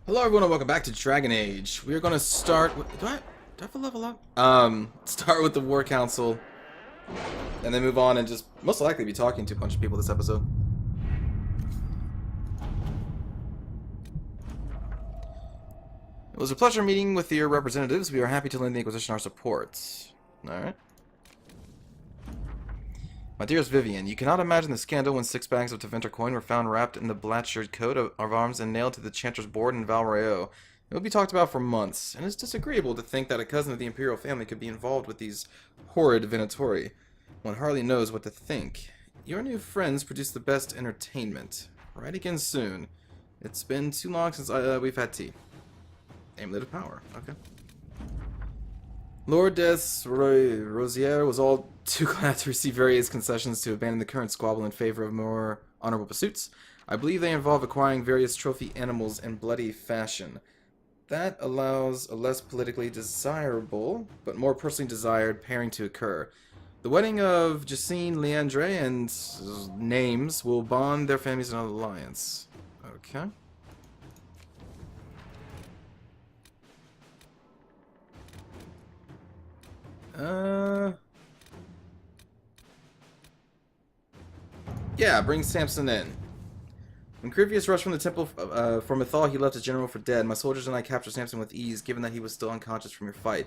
Hello everyone and welcome back to Dragon Age. We are going to start with... Do I have to level up? Start with the War Council. And then move on and just most likely be talking to a bunch of people this episode. It was a pleasure meeting with your representatives. We are happy to lend the Inquisition our support. Alright. My dearest Vivian, you cannot imagine the scandal when 6 bags of Teventer coin were found wrapped in the Blatchard coat of arms and nailed to the Chanter's board in Valrayo. It will be talked about for months, and it's disagreeable to think that a cousin of the Imperial family could be involved with these horrid Venatori. One hardly knows what to think. Your new friends produce the best entertainment. Right again soon. It's been too long since we've had tea. Amulet of Power. Okay. Lord des Rosier was all too glad to receive various concessions to abandon the current squabble in favor of more honorable pursuits. I believe they involve acquiring various trophy animals in bloody fashion. That allows a less politically desirable, but more personally desired, pairing to occur. The wedding of Jacine Leandre and names will bond their families in an alliance. Okay. Yeah, bring Samson in. When Crivius rushed from the temple for Mythal, he left his general for dead. My soldiers and I captured Samson with ease, given that he was still unconscious from your fight.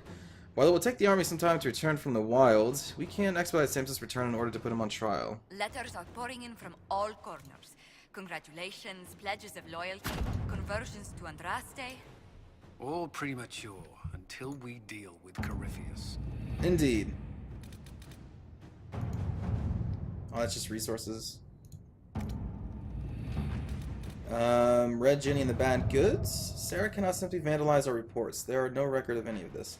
While it will take the army some time to return from the wilds, we can expedite Samson's return in order to put him on trial. Letters are pouring in from all corners. Congratulations, pledges of loyalty, conversions to Andraste. All premature until we deal with Corypheus. Indeed. Oh, that's just resources. Red Jenny and the Bad Goods. Sarah cannot simply vandalize our reports. There are no record of any of this.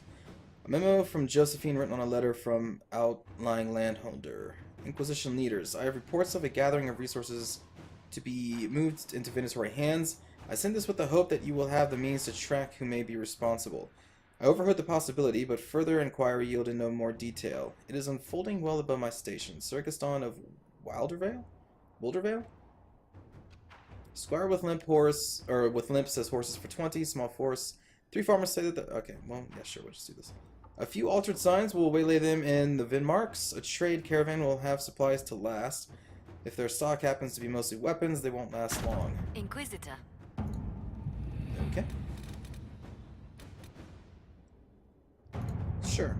A memo from Josephine written on a letter from outlying landholder. Inquisition leaders. I have reports of a gathering of resources to be moved into Venatori hands. I send this with the hope that you will have the means to track who may be responsible. I overheard the possibility, but further inquiry yielded no more detail. It is unfolding well above my station. Circuston of Wildervale? Squire with limp horse, or with limp says horses for 20, small force. 3 farmers say that okay, well, yeah, sure, we'll just do this. A few altered signs will waylay them in the Vinmarks. A trade caravan will have supplies to last. If their stock happens to be mostly weapons, they won't last long. Inquisitor. Okay. Sure.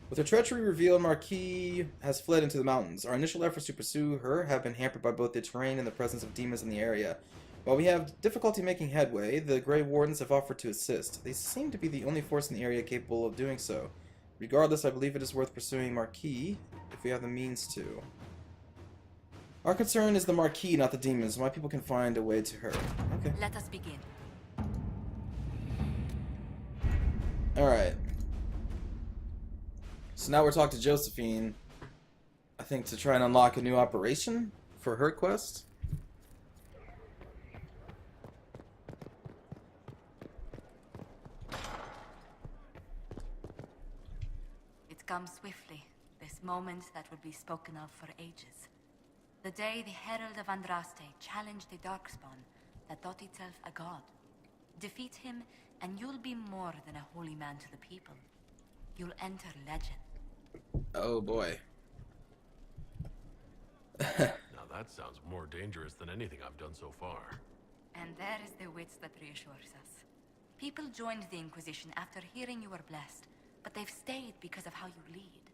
With her treachery revealed, Marquis has fled into the mountains. Our initial efforts to pursue her have been hampered by both the terrain and the presence of demons in the area. While we have difficulty making headway, the Grey Wardens have offered to assist. They seem to be the only force in the area capable of doing so. Regardless, I believe it is worth pursuing Marquis if we have the means to. Our concern is the Marquis, not the demons. My people can find a way to her. Okay. Let us begin. Alright. So now we're talking to Josephine, I think, to try and unlock a new operation for her quest. It comes swiftly, this moment that will be spoken of for ages. The day the Herald of Andraste challenged the Darkspawn that thought itself a god. Defeat him, and you'll be more than a holy man to the people. You'll enter legend. Oh boy. Now that sounds more dangerous than anything I've done so far. And there is the wit that reassures us. People joined the Inquisition after hearing you were blessed, but they've stayed because of how you lead.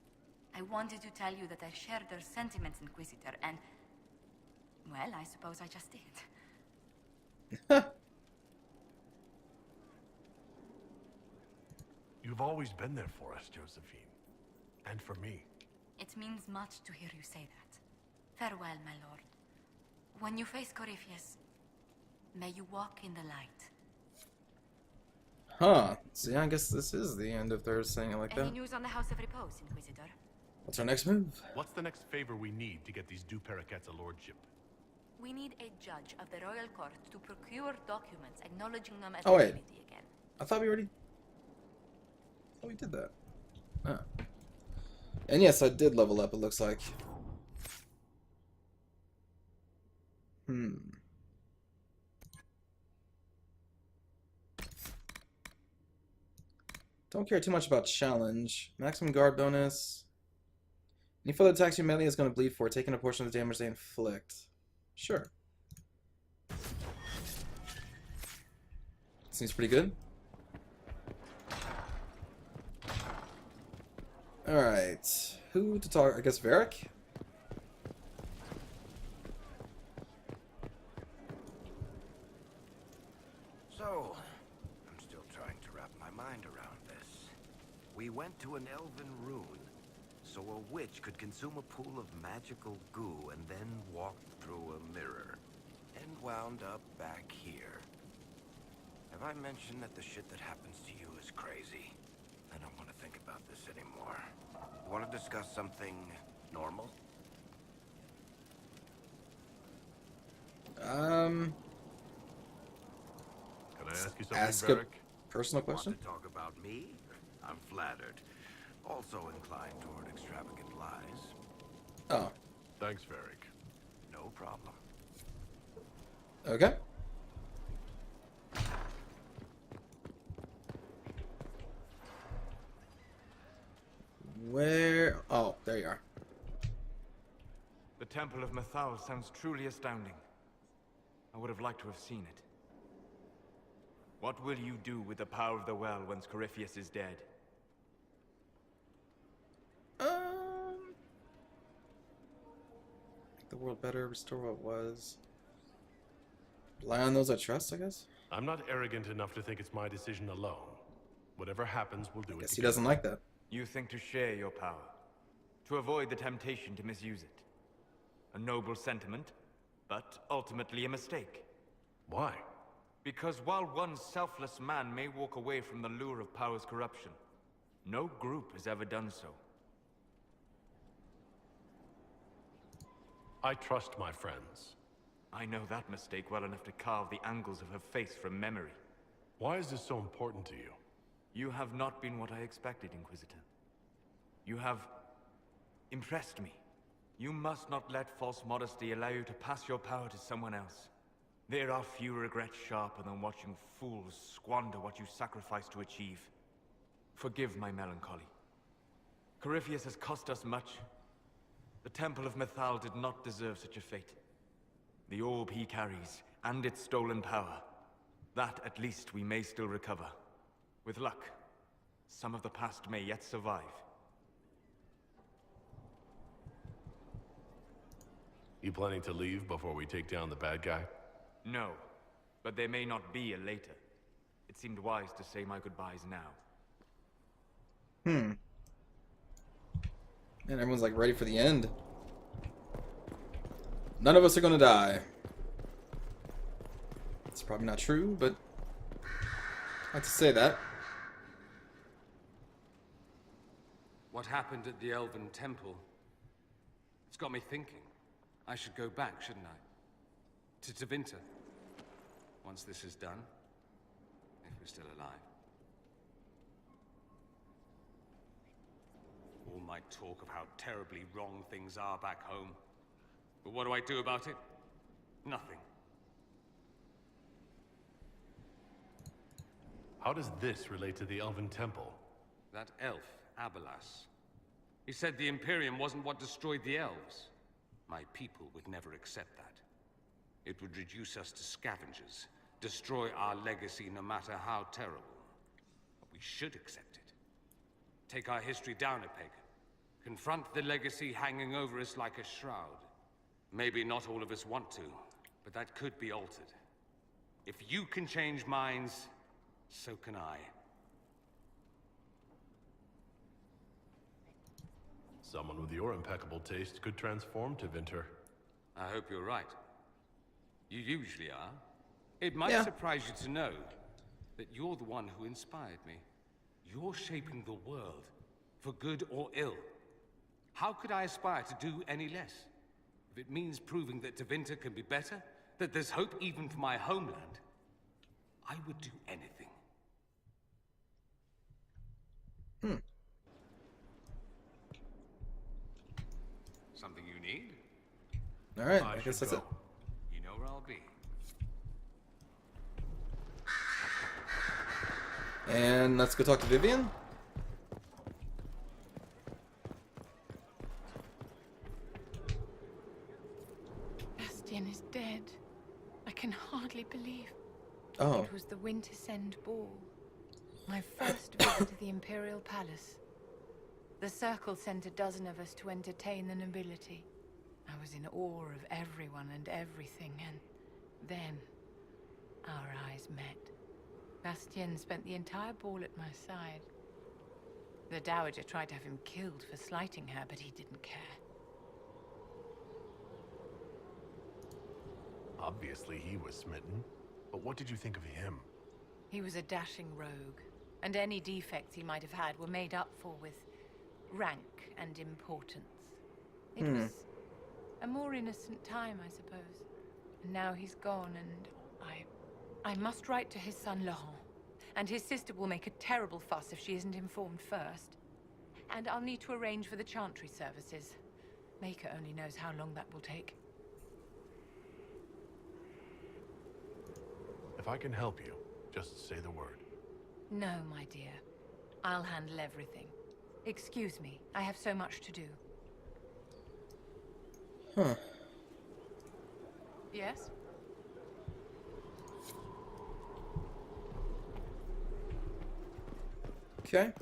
I wanted to tell you that I shared their sentiments, Inquisitor, and... well, I suppose I just did. You've always been there for us, Josephine. And for me. It means much to hear you say that. Farewell, my lord. When you face Corypheus, may you walk in the light. Huh. See, I guess this is the end if they're saying it like Any that. news on the House of Repose, Inquisitor? What's our next move? What's the next favor we need to get these Du Paraquets a lordship? We need a judge of the royal court to procure documents acknowledging them as Oh, wait. divinity again. I thought we already... Oh, we did that. Ah. And yes, I did level up, it looks like. Don't care too much about challenge. Maximum guard bonus. Any further attacks you melee is going to bleed for, taking a portion of the damage they inflict. Sure. Seems pretty good. Alright. Who to talk? I guess Varric? So, I'm still trying to wrap my mind around this. We went to an elven rune, so a witch could consume a pool of magical goo and then walk through a mirror, and wound up back here. Have I mentioned that the shit that happens to you is crazy? I don't want to think about this anymore. You want to discuss something normal? Can I ask you something, Ask Varric? a personal question? Want to talk about me? I'm flattered. Also inclined toward extravagant lies. Oh, Thanks, Varric. No problem. okay. Where? Oh, there you are. The Temple of Mythal sounds truly astounding. I would have liked to have seen it. What will you do with the power of the well once Corypheus is dead? Make the world better, restore what was. Rely on those I trust, I guess? I'm not arrogant enough to think it's my decision alone. Whatever happens, we'll do it Guess he together. doesn't like that. You think to share your power, to avoid the temptation to misuse it. A noble sentiment, but ultimately a mistake. Why? Because while one selfless man may walk away from the lure of power's corruption, no group has ever done so. I trust my friends. I know that mistake well enough to carve the angles of her face from memory. Why is this so important to you? You have not been what I expected, Inquisitor. You have impressed me. You must not let false modesty allow you to pass your power to someone else. There are few regrets sharper than watching fools squander what you sacrifice to achieve. Forgive my melancholy. Corypheus has cost us much. The Temple of Mythal did not deserve such a fate. The orb he carries, and its stolen power, that at least we may still recover. With luck, some of the past may yet survive. You planning to leave before we take down the bad guy? No, but there may not be a later. It seemed wise to say my goodbyes now. And everyone's like ready for the end. None of us are gonna die. It's probably not true, but I like to say that. What happened at the Elven Temple? It's got me thinking. I should go back, shouldn't I? To Tevinter. Once this is done. If we're still alive. All my talk of how terribly wrong things are back home. But what do I do about it? Nothing. How does this relate to the Elven Temple? That elf, Abelas. He said the Imperium wasn't what destroyed the elves. My people would never accept that. It would reduce us to scavengers, destroy our legacy no matter how terrible. But we should accept it. Take our history down a peg. Confront the legacy hanging over us like a shroud. Maybe not all of us want to, but that could be altered. If you can change minds, so can I. Someone with your impeccable taste could transform Tevinter. I hope you're right. You usually are. It might Yeah. surprise you to know that you're the one who inspired me. You're shaping the world, for good or ill. How could I aspire to do any less? If it means proving that Tevinter can be better, that there's hope even for my homeland, I would do anything. Something you need? Alright, I I guess should that's it. go. You know where I'll be. And let's go talk to Vivian. hardly believe. Oh. It was the Winter's End Ball. My first visit to the Imperial Palace. The Circle sent a dozen of us to entertain the nobility. I was in awe of everyone and everything, and then our eyes met. Bastien spent the entire ball at my side. The Dowager tried to have him killed for slighting her, but he didn't care. Obviously he was smitten. But what did you think of him? He was a dashing rogue, and any defects he might have had were made up for with rank and importance. It was a more innocent time, I suppose. And now he's gone, and I must write to his son Laurent. And his sister will make a terrible fuss if she isn't informed first. And I'll need to arrange for the Chantry services. Maker only knows how long that will take. If I can help you, just say the word. No, my dear. I'll handle everything. Excuse me, I have so much to do. Huh. Yes? Okay.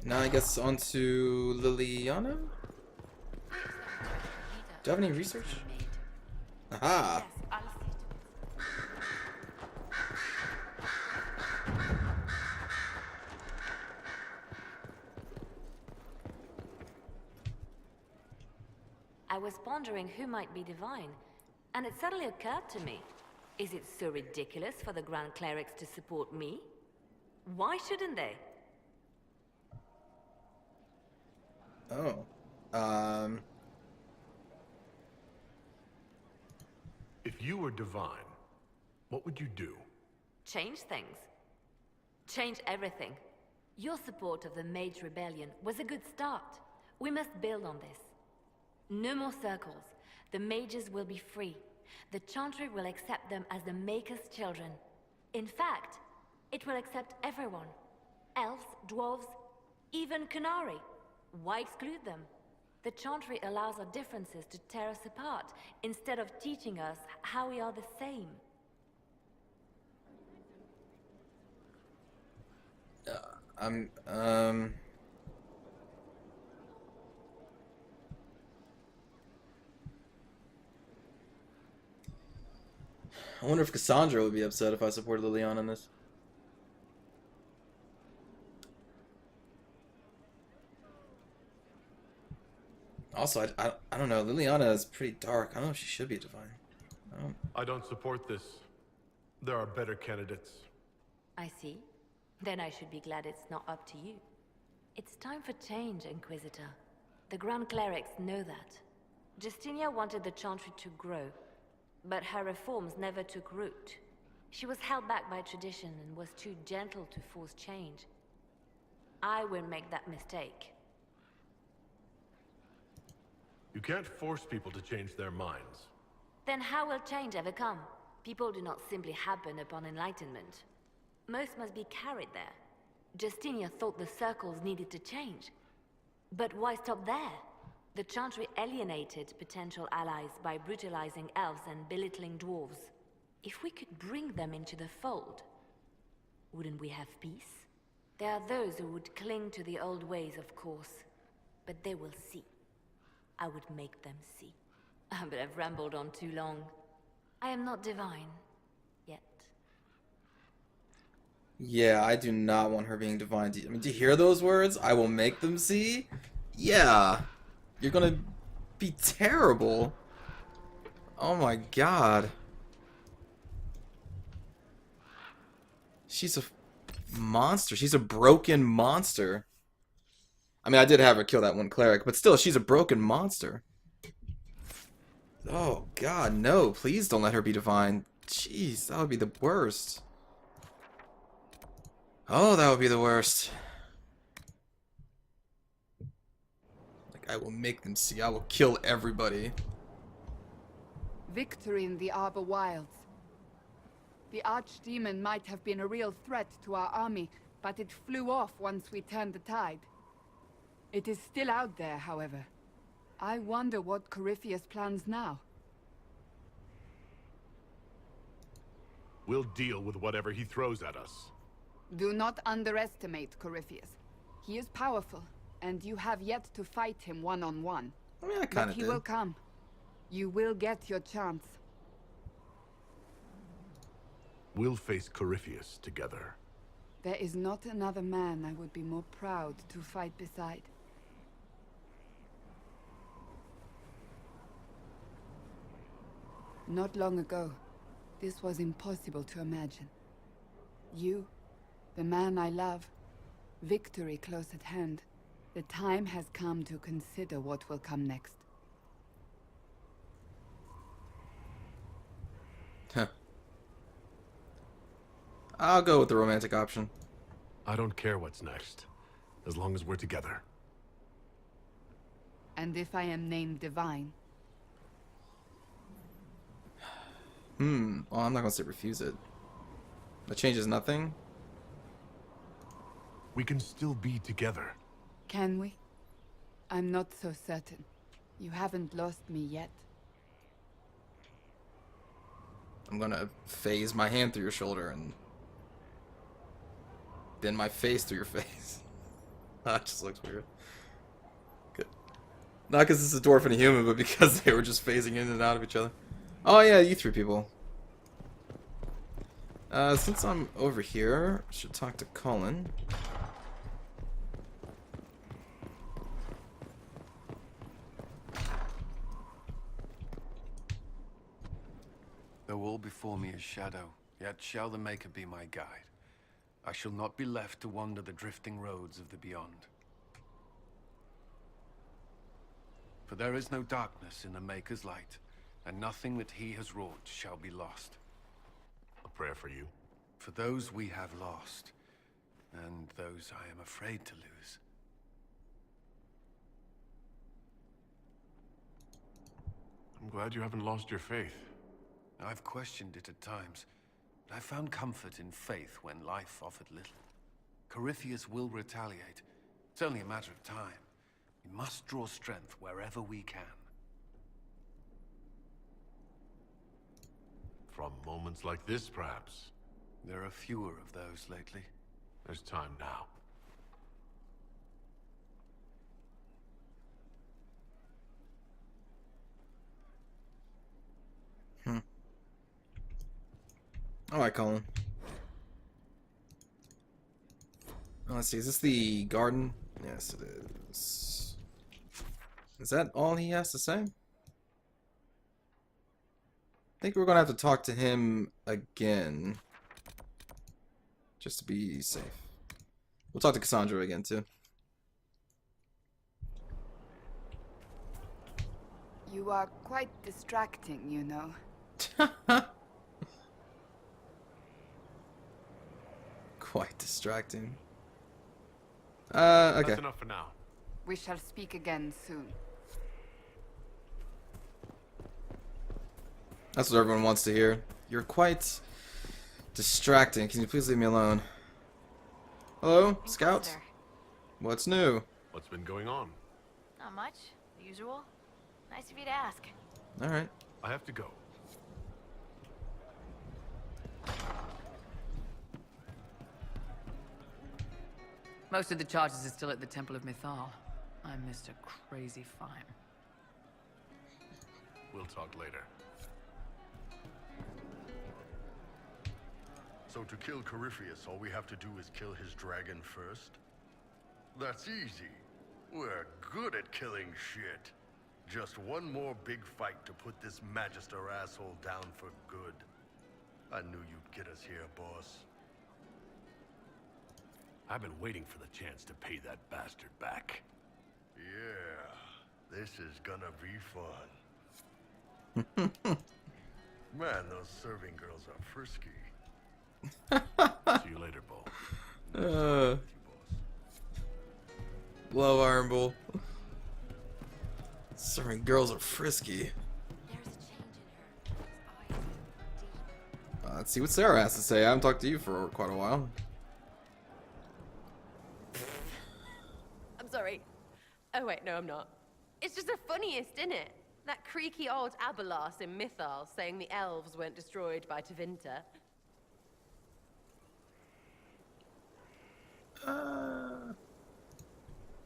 Now I guess on to Liliana? Do you have any research? Aha! Yes, I'll see to I was pondering who might be divine, and it suddenly occurred to me. Is it so ridiculous for the Grand Clerics to support me? Why shouldn't they? Oh. If you were divine, what would you do? Change things. Change everything. Your support of the Mage Rebellion was a good start. We must build on this. No more circles. The mages will be free. The Chantry will accept them as the Maker's children. In fact, it will accept everyone. Elves, dwarves, even Canary. Why exclude them? The Chantry allows our differences to tear us apart, instead of teaching us how we are the same. I wonder if Cassandra would be upset if I supported Liliana in this. Also, I don't know. Liliana is pretty dark. I don't know if she should be divine. I don't support this. There are better candidates. I see. Then I should be glad it's not up to you. It's time for change, Inquisitor. The Grand Clerics know that. Justinia wanted the Chantry to grow, but her reforms never took root. She was held back by tradition and was too gentle to force change. I won't make that mistake. You can't force people to change their minds. Then how will change ever come? People do not simply happen upon enlightenment. Most must be carried there. Justinia thought the circles needed to change. But why stop there? The Chantry alienated potential allies by brutalizing elves and belittling dwarves. If we could bring them into the fold, wouldn't we have peace? There are those who would cling to the old ways, of course. But they will see. I would make them see. But I've rambled on too long. I am not divine. Yet. Yeah, I do not want her being divine. Do you hear those words? I will make them see? Yeah. You're gonna be terrible. Oh my god. She's a monster. She's a broken monster. I mean, I did have her kill that one cleric, but still, she's a broken monster. Oh god, no. Please don't let her be divine. Jeez, that would be the worst. Oh, that would be the worst. Like, I will make them see. I will kill everybody. Victory in the Arbor Wilds. The Archdemon might have been a real threat to our army, but it flew off once we turned the tide. It is still out there, however. I wonder what Corypheus plans now. We'll deal with whatever he throws at us. Do not underestimate Corypheus. He is powerful, and you have yet to fight him one-on-one. I mean, I But kind of he did. will come. You will get your chance. We'll face Corypheus together. There is not another man I would be more proud to fight beside. Not long ago, this was impossible to imagine. You, the man I love, victory close at hand. The time has come to consider what will come next. Huh. I'll go with the romantic option. I don't care what's next, as long as we're together. And if I am named Divine, Well, I'm not gonna say refuse it. That changes nothing. We can still be together. can we? I'm not so certain. You haven't lost me yet. I'm gonna phase my hand through your shoulder and then my face through your face. That just looks weird. Good. Not because it's a dwarf and a human, but because they were just phasing in and out of each other. Oh yeah, you three people. Since I'm over here, I should talk to Colin. Though all before me is shadow, yet shall the Maker be my guide. I shall not be left to wander the drifting roads of the beyond. For there is no darkness in the Maker's light, and nothing that he has wrought shall be lost. A prayer for you. For those we have lost, and those I am afraid to lose. I'm glad you haven't lost your faith. I've questioned it at times, but I found comfort in faith when life offered little. Corypheus will retaliate. It's only a matter of time. We must draw strength wherever we can. From moments like this, perhaps. There are fewer of those lately. There's time now. Alright, Colin. Let's see, is this the garden? Yes, it is. Is that all he has to say? I think we're gonna have to talk to him again. Just to be safe. We'll talk to Cassandra again, too. You are quite distracting, you know. Quite distracting. Okay. That's enough for now. We shall speak again soon. That's what everyone wants to hear. You're quite distracting. Can you please leave me alone? Hello, Scout? Inquisitor. What's new? What's been going on? Not much. The usual. Nice of you to ask. Alright. I have to go. Most of the charges are still at the Temple of Mythal. I'm Mr. Crazy Fine. We'll talk later. So to kill Corypheus, all we have to do is kill his dragon first? That's easy. We're good at killing shit. Just one more big fight to put this Magister asshole down for good. I knew you'd get us here, boss. I've been waiting for the chance to pay that bastard back. Yeah, this is gonna be fun. Man, those serving girls are frisky. See you later, Bull. Love Iron Bull. Serving girls are frisky. There's a change in her. His eyes deep. Let's see what Sarah has to say. I haven't talked to you for quite a while. I'm sorry. Oh wait, no I'm not. It's just the funniest, isn't it? That creaky old Abelas in Mythal saying the elves weren't destroyed by Tevinter.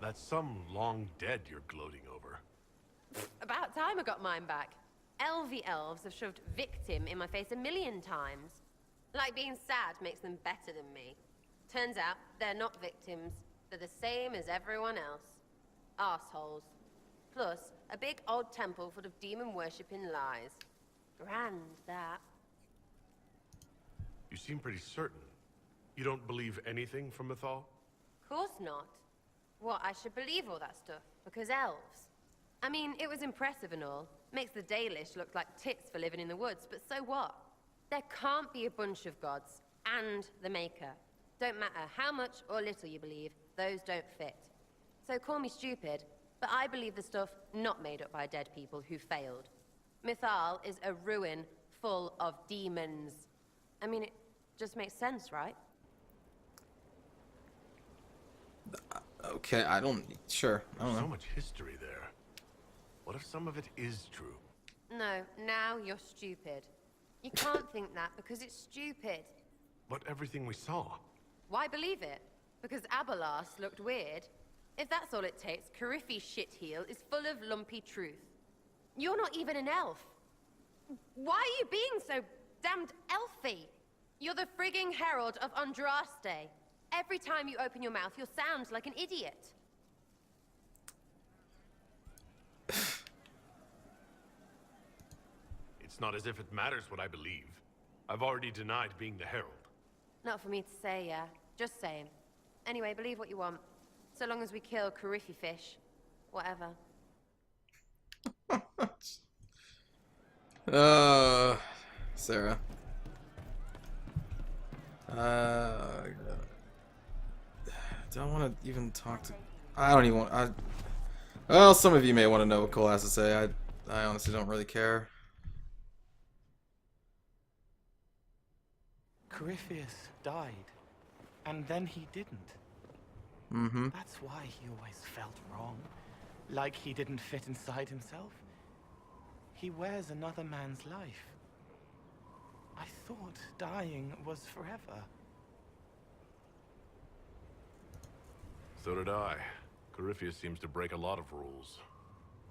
That's some long dead you're gloating over. About time I got mine back. Elvie elves have shoved victim in my face 1,000,000 times. Like being sad makes them better than me. Turns out they're not victims. They're the same as everyone else. Arseholes. Plus, a big old temple full of demon-worshipping lies. Grand, that. You seem pretty certain. You don't believe anything from Mythal? Course not. What, I should believe all that stuff? Because elves? I mean, it was impressive and all. Makes the Dalish look like tits for living in the woods, but so what? There can't be a bunch of gods, and the Maker. Don't matter how much or little you believe, those don't fit. So call me stupid, but I believe the stuff not made up by dead people who failed. Mythal is a ruin full of demons. I mean, it just makes sense, right? Okay, I don't... Sure, I don't know. So much history there. What if some of it is true? No, now you're stupid. You can't think that because it's stupid. But everything we saw. Why believe it? Because Abalas looked weird? If that's all it takes, Carifi's shitheel is full of lumpy truth. You're not even an elf. Why are you being so damned elfy? You're the frigging herald of Andraste. Every time you open your mouth, you'll sound like an idiot. It's not as if it matters what I believe. I've already denied being the Herald. Not for me to say, yeah. Just saying. Anyway, believe what you want. So long as we kill Carifi fish. Whatever. Sarah. Don't want to even talk to... I don't even want... Well, some of you may want to know what Cole has to say. I honestly don't really care. Corypheus died, and then he didn't. Mm-hmm. That's why he always felt wrong. Like he didn't fit inside himself. He wears another man's life. I thought dying was forever. So did I. Corypheus seems to break a lot of rules.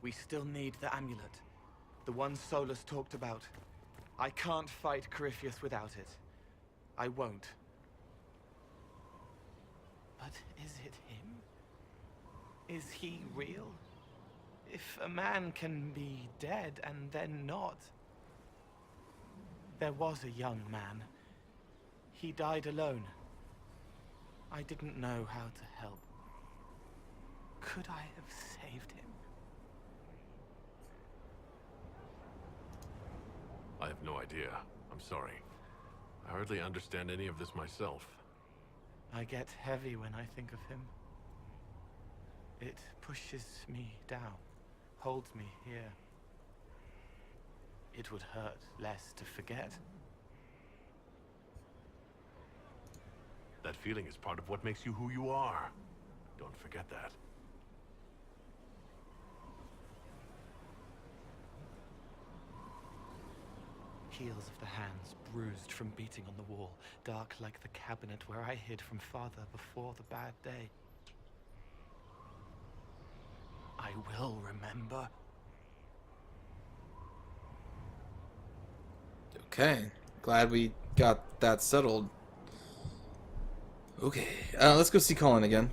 We still need the amulet. The one Solus talked about. I can't fight Corypheus without it. I won't. But is it him? Is he real? If a man can be dead and then not... There was a young man. He died alone. I didn't know how to help. Could I have saved him? I have no idea. I'm sorry. I hardly understand any of this myself. I get heavy when I think of him. It pushes me down, holds me here. It would hurt less to forget. That feeling is part of what makes you who you are. Don't forget that. Heels of the hands bruised from beating on the wall, dark like the cabinet where I hid from Father before the bad day. I will remember. Okay, glad we got that settled. Okay, let's go see Colin again.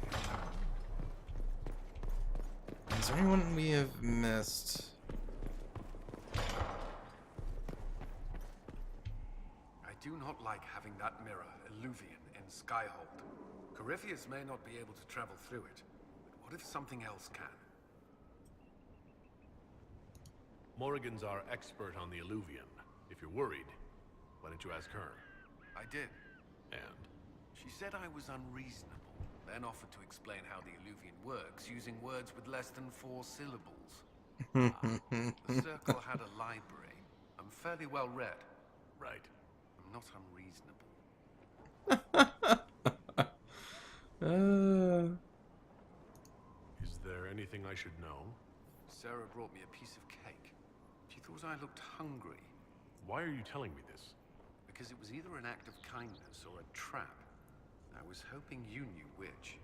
Is there anyone we have missed? I do not like having that mirror, Illuvian, in Skyhold. Corypheus may not be able to travel through it, but what if something else can? Morrigan's our expert on the Illuvian. If you're worried, why don't you ask her? I did. And? She said I was unreasonable, then offered to explain how the Illuvian works using words with less than 4 syllables. The Circle had a library. I'm fairly well read. Right. I'm not unreasonable. Is there anything I should know? Sarah brought me a piece of cake. She thought I looked hungry. Why are you telling me this? Because it was either an act of kindness or a trap. I was hoping you knew which.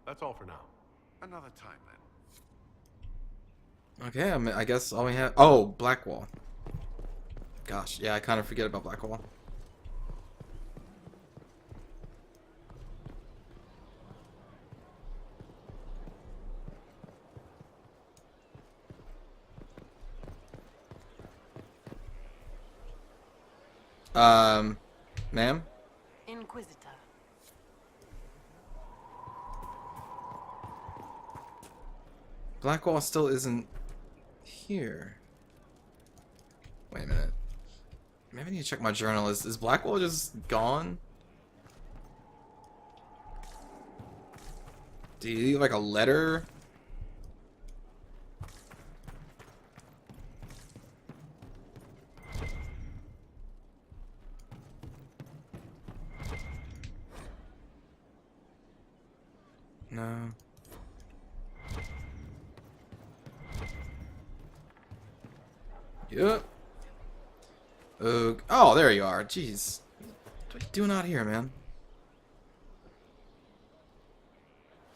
That's all for now. Another time, then. Okay, I guess all we have... Oh, Blackwall. Gosh, yeah, I kind of forget about Blackwall. Ma'am? Inquisitor. Blackwall still isn't here. Wait a minute. Maybe I need to check my journal. Is Blackwall just gone? Do you leave like a letter? No. Yep. Oh, there you are. Jeez. What are you doing out here, man?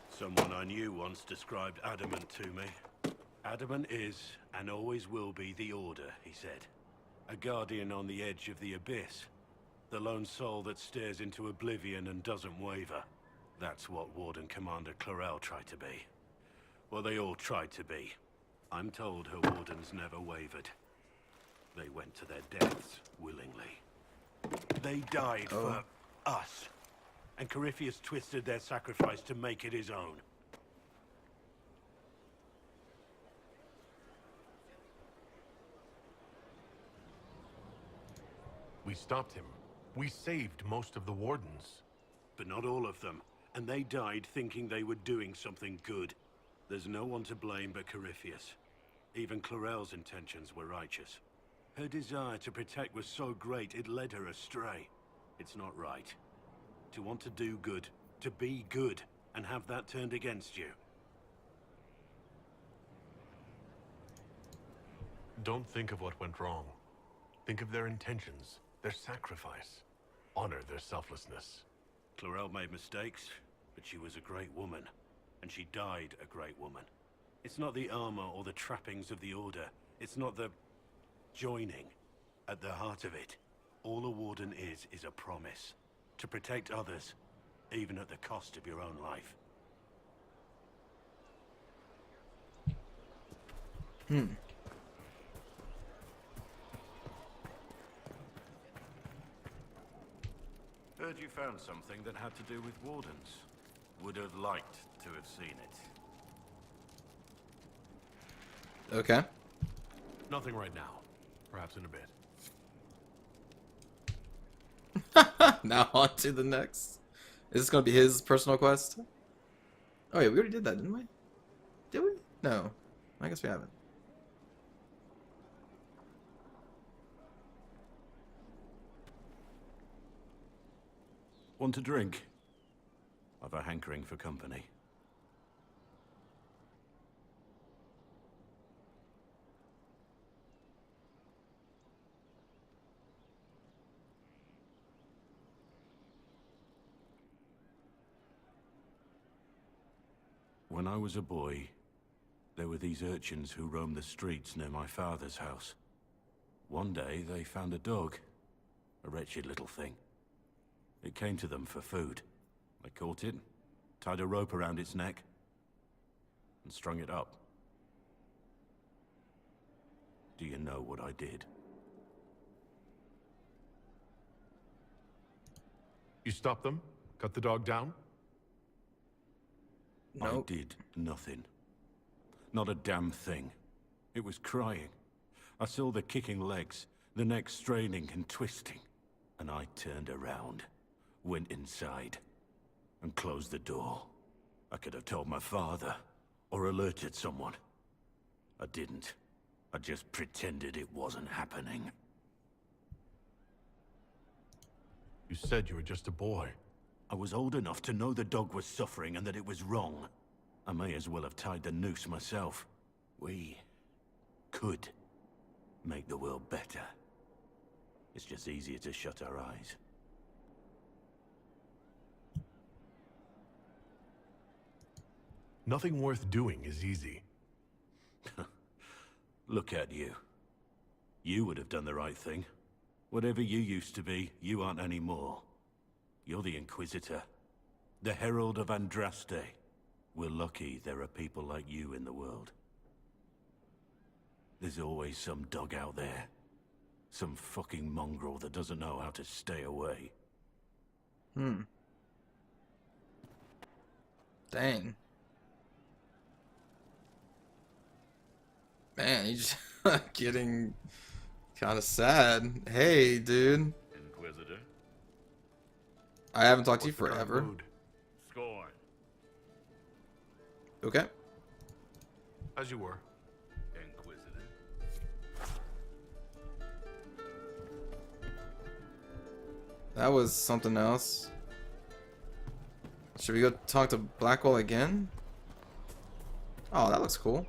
Someone I knew once described adamant to me. Adamant is, and always will be, the Order, he said. A guardian on the edge of the abyss. The lone soul that stares into oblivion and doesn't waver. That's what Warden Commander Clarel tried to be. Well, they all tried to be. I'm told her wardens never wavered. They went to their deaths willingly. They died for us. And Corypheus twisted their sacrifice to make it his own. We stopped him. We saved most of the wardens. But not all of them. And they died thinking they were doing something good. There's no one to blame but Corypheus. Even Clarel's intentions were righteous. Her desire to protect was so great it led her astray. It's not right. To want to do good, to be good, and have that turned against you. Don't think of what went wrong. Think of their intentions, their sacrifice. Honor their selflessness. Clarel made mistakes, but she was a great woman. And she died a great woman. It's not the armor or the trappings of the Order. It's not the joining. At the heart of it, all a warden is a promise. To protect others, even at the cost of your own life. Heard you found something that had to do with wardens. Would have liked to have seen it. Okay. Nothing right now. Perhaps in a bit. Now on to the next. Is this gonna be his personal quest? Oh yeah, we already did that, didn't we? Did we? No. I guess we haven't. Want a drink? I've a hankering for company. When I was a boy, there were these urchins who roamed the streets near my father's house. One day, they found a dog. A wretched little thing. It came to them for food. They caught it, tied a rope around its neck, and strung it up. Do you know what I did? You stopped them? Cut the dog down? I did nothing. Not a damn thing. It was crying. I saw the kicking legs, the neck straining and twisting. And I turned around, went inside, and closed the door. I could have told my father, or alerted someone. I didn't. I just pretended it wasn't happening. You said you were just a boy. I was old enough to know the dog was suffering and that it was wrong. I may as well have tied the noose myself. We could make the world better. It's just easier to shut our eyes. Nothing worth doing is easy. Look at you. You would have done the right thing. Whatever you used to be, you aren't anymore. You're the Inquisitor. The Herald of Andraste. We're lucky there are people like you in the world. There's always some dog out there. Some fucking mongrel that doesn't know how to stay away. Dang. Man, he's just getting kind of sad. Hey, dude. Inquisitor. I haven't talked to you forever. Scorn. Okay. As you were. Inquisitor. That was something else. Should we go talk to Blackwell again? Oh, that looks cool.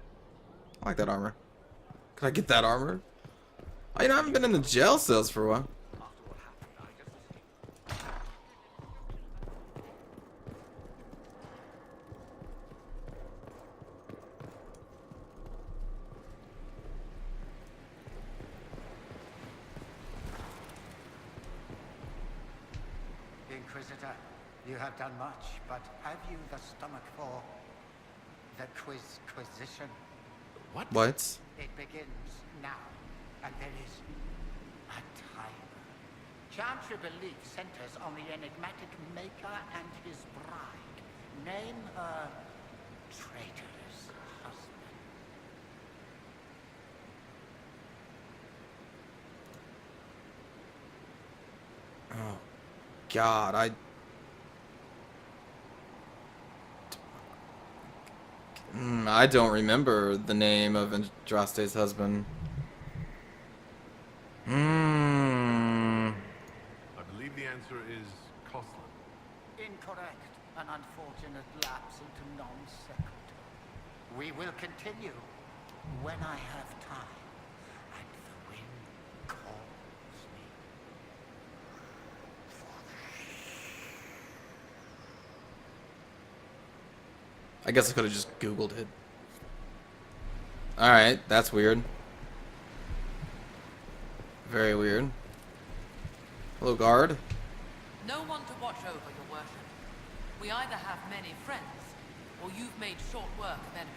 I like that armor. Can I get that armor? Oh, you know, I haven't been in the jail cells for a while. Inquisitor, you have done much, but have you the stomach for the Inquisition? What? It begins now, and there is a timer. Chantry belief centers on the enigmatic Maker and his bride. Name her traitorous husband. Oh, God, I don't remember the name of Andraste's husband. I believe the answer is Coslin. Incorrect. An unfortunate lapse into non sequitur. We will continue when I have time and the wind calls me. I guess I could have just Googled it. Alright, that's weird. Very weird. Hello, guard. No one to watch over, your worship. We either have many friends, or you've made short work of enemies.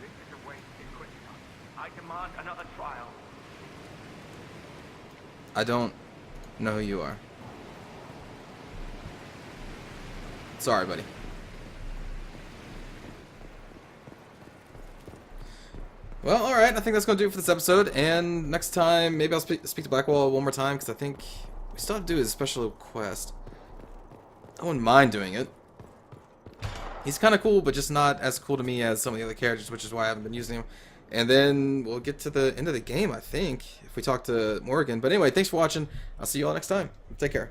This is a waste, Inquisitor. I demand another trial. I don't know who you are. Sorry, buddy. Well, alright, I think that's going to do it for this episode, and next time, maybe I'll speak to Blackwell one more time, because I think we still have to do his special quest. I wouldn't mind doing it. He's kind of cool, but just not as cool to me as some of the other characters, which is why I haven't been using him. And then we'll get to the end of the game, I think, if we talk to Morgan. But anyway, thanks for watching. I'll see you all next time. Take care.